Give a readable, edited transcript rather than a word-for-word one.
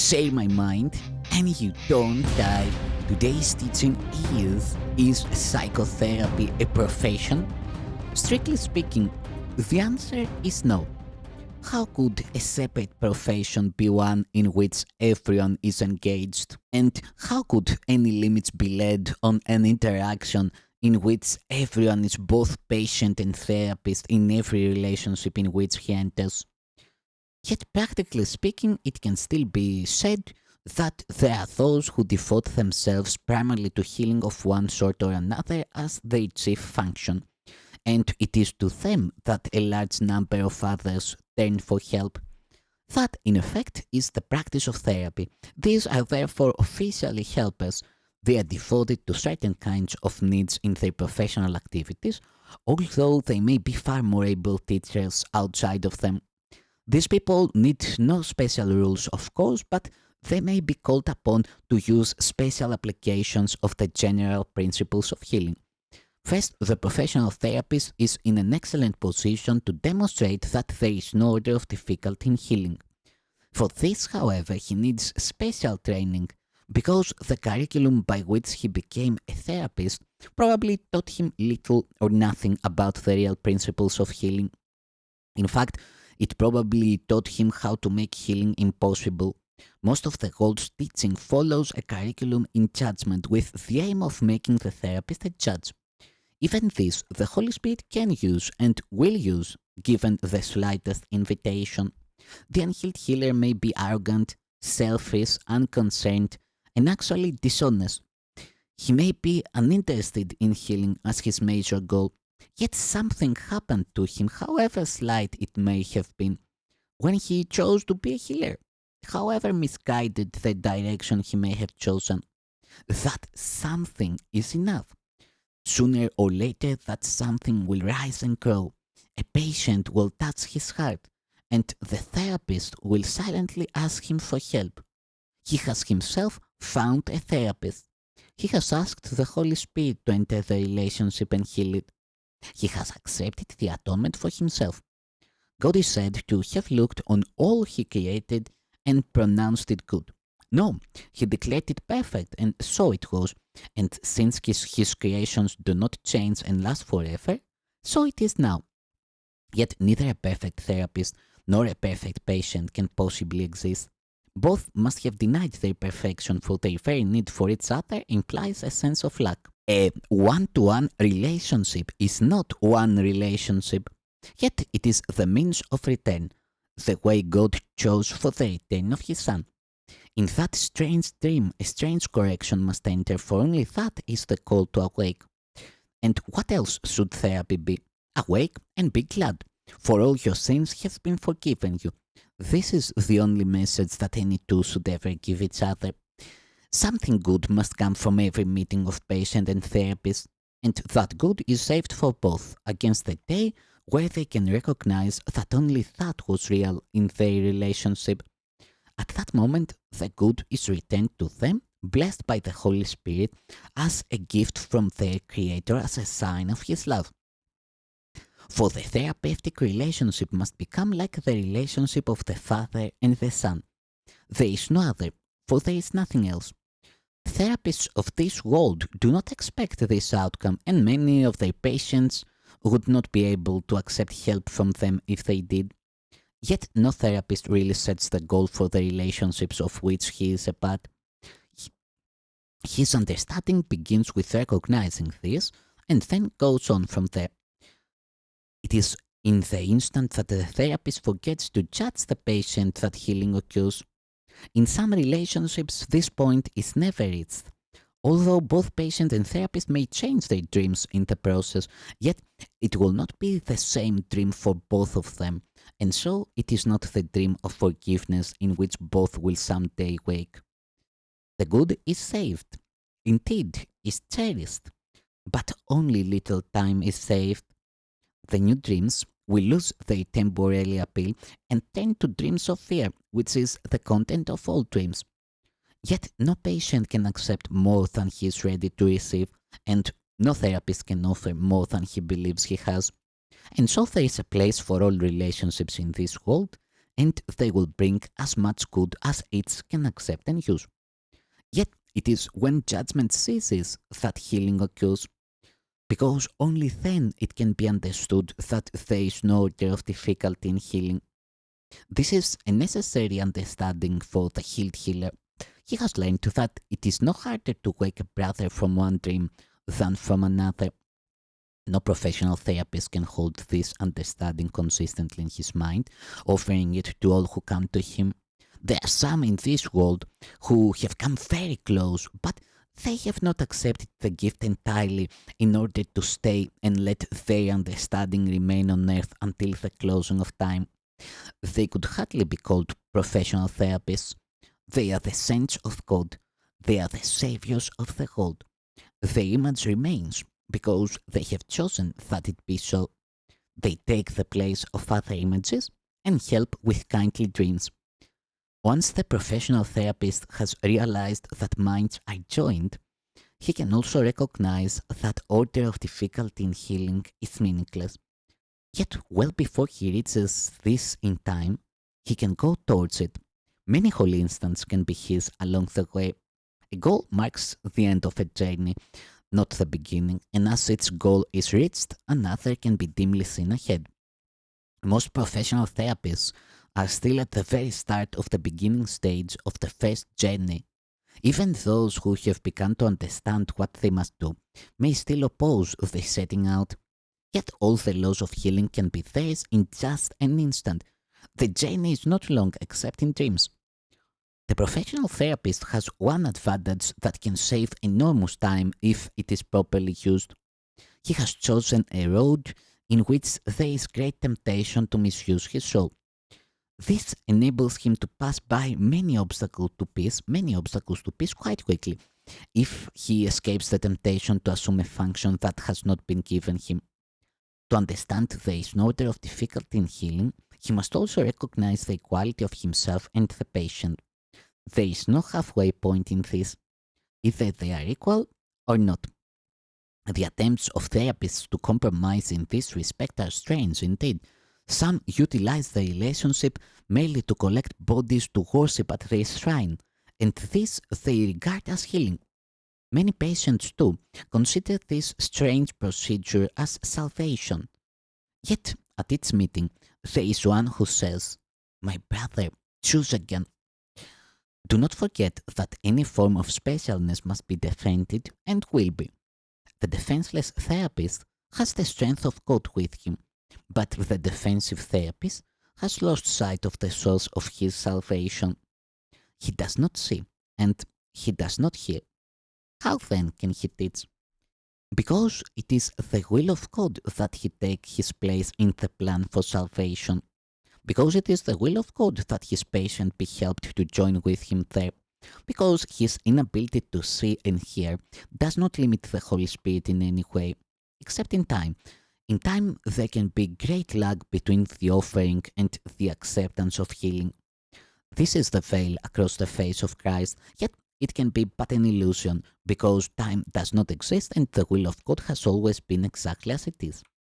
share my mind and you don't die. Today's teaching is psychotherapy a profession? Strictly speaking, the answer is no. How could a separate profession be one in which everyone is engaged? And how could any limits be laid on an interaction in which everyone is both patient and therapist in every relationship in which he enters? Yet, practically speaking, it can still be said that there are those who devote themselves primarily to healing of one sort or another as their chief function, and it is to them that a large number of others turn for help. That, in effect, is the practice of therapy. These are therefore officially helpers. They are devoted to certain kinds of needs in their professional activities, although they may be far more able teachers outside of them. These people need no special rules, of course, but they may be called upon to use special applications of the general principles of healing. First, the professional therapist is in an excellent position to demonstrate that there is no order of difficulty in healing. For this, however, he needs special training because the curriculum by which he became a therapist probably taught him little or nothing about the real principles of healing. In fact, it probably taught him how to make healing impossible. Most of the world's teaching follows a curriculum in judgment with the aim of making the therapist a judge. Even this, the Holy Spirit can use and will use, given the slightest invitation. The unhealed healer may be arrogant, selfish, unconcerned, and actually dishonest. He may be uninterested in healing as his major goal, yet something happened to him, however slight it may have been, when he chose to be a healer, however misguided the direction he may have chosen. That something is enough. Sooner or later, that something will rise and grow. A patient will touch his heart, and the therapist will silently ask him for help. He has himself found a therapist. He has asked the Holy Spirit to enter the relationship and heal it. He has accepted the atonement for himself. God is said to have looked on all he created and pronounced it good. No, he declared it perfect, and so it was. And since his creations do not change and last forever, so it is now. Yet neither a perfect therapist nor a perfect patient can possibly exist. Both must have denied their perfection, for their very need for each other implies a sense of lack. A one-to-one relationship is not one relationship, yet it is the means of return, the way God chose for the return of His Son. In that strange dream, a strange correction must enter, for only that is the call to awake. And what else should therapy be? Awake and be glad, for all your sins have been forgiven you. This is the only message that any two should ever give each other. Something good must come from every meeting of patient and therapist, and that good is saved for both against the day where they can recognize that only that was real in their relationship. At that moment, the good is returned to them, blessed by the Holy Spirit, as a gift from their Creator, as a sign of His love. For the therapeutic relationship must become like the relationship of the Father and the Son. There is no other, for there is nothing else. Therapists of this world do not expect this outcome, and many of their patients would not be able to accept help from them if they did. Yet no therapist really sets the goal for the relationships of which he is a part. His understanding begins with recognizing this and then goes on from there. It is in the instant that the therapist forgets to judge the patient that healing occurs. In some relationships, this point is never reached. Although both patient and therapist may change their dreams in the process, yet it will not be the same dream for both of them, and so it is not the dream of forgiveness in which both will someday wake. The good is saved, indeed is cherished, but only little time is saved. The new dreams will lose their temporary appeal and turn to dreams of fear, which is the content of all dreams. Yet no patient can accept more than he is ready to receive, and no therapist can offer more than he believes he has. And so there is a place for all relationships in this world, and they will bring as much good as it can accept and use. Yet, it is when judgment ceases that healing occurs, because only then it can be understood that there is no order of difficulty in healing. This is a necessary understanding for the healed healer. He has learned that it is no harder to wake a brother from one dream than from another. No professional therapist can hold this understanding consistently in his mind, offering it to all who come to him. There are some in this world who have come very close, but they have not accepted the gift entirely in order to stay and let their understanding remain on earth until the closing of time. They could hardly be called professional therapists. They are the saints of God. They are the saviors of the world. Their image remains because they have chosen that it be so. They take the place of other images and help with kindly dreams. Once the professional therapist has realized that minds are joined, he can also recognize that order of difficulty in healing is meaningless. Yet, well before he reaches this in time, he can go towards it. Many holy instants can be his along the way. A goal marks the end of a journey, not the beginning, and as its goal is reached, another can be dimly seen ahead. Most professional therapists are still at the very start of the beginning stage of the first journey. Even those who have begun to understand what they must do may still oppose the setting out. Yet all the laws of healing can be theirs in just an instant. The journey is not long except in dreams. The professional therapist has one advantage that can save enormous time if it is properly used. He has chosen a road in which there is great temptation to misuse his soul. This enables him to pass by many obstacles to peace quite quickly, if he escapes the temptation to assume a function that has not been given him. To understand there is no order of difficulty in healing, he must also recognize the equality of himself and the patient. There is no halfway point in this. Either they are equal or not. The attempts of therapists to compromise in this respect are strange indeed. Some utilize the relationship merely to collect bodies to worship at their shrine, and this they regard as healing. Many patients, too, consider this strange procedure as salvation. Yet, at each meeting, there is one who says, "My brother, choose again." Do not forget that any form of specialness must be defended and will be. The defenseless therapist has the strength of God with him, but the defensive therapist has lost sight of the source of his salvation. He does not see, and he does not hear. How then can he teach? Because it is the will of God that he take his place in the plan for salvation. Because it is the will of God that his patient be helped to join with him there. Because his inability to see and hear does not limit the Holy Spirit in any way, except in time. In time, there can be great lag between the offering and the acceptance of healing. This is the veil across the face of Christ, yet it can be but an illusion, because time does not exist and the will of God has always been exactly as it is.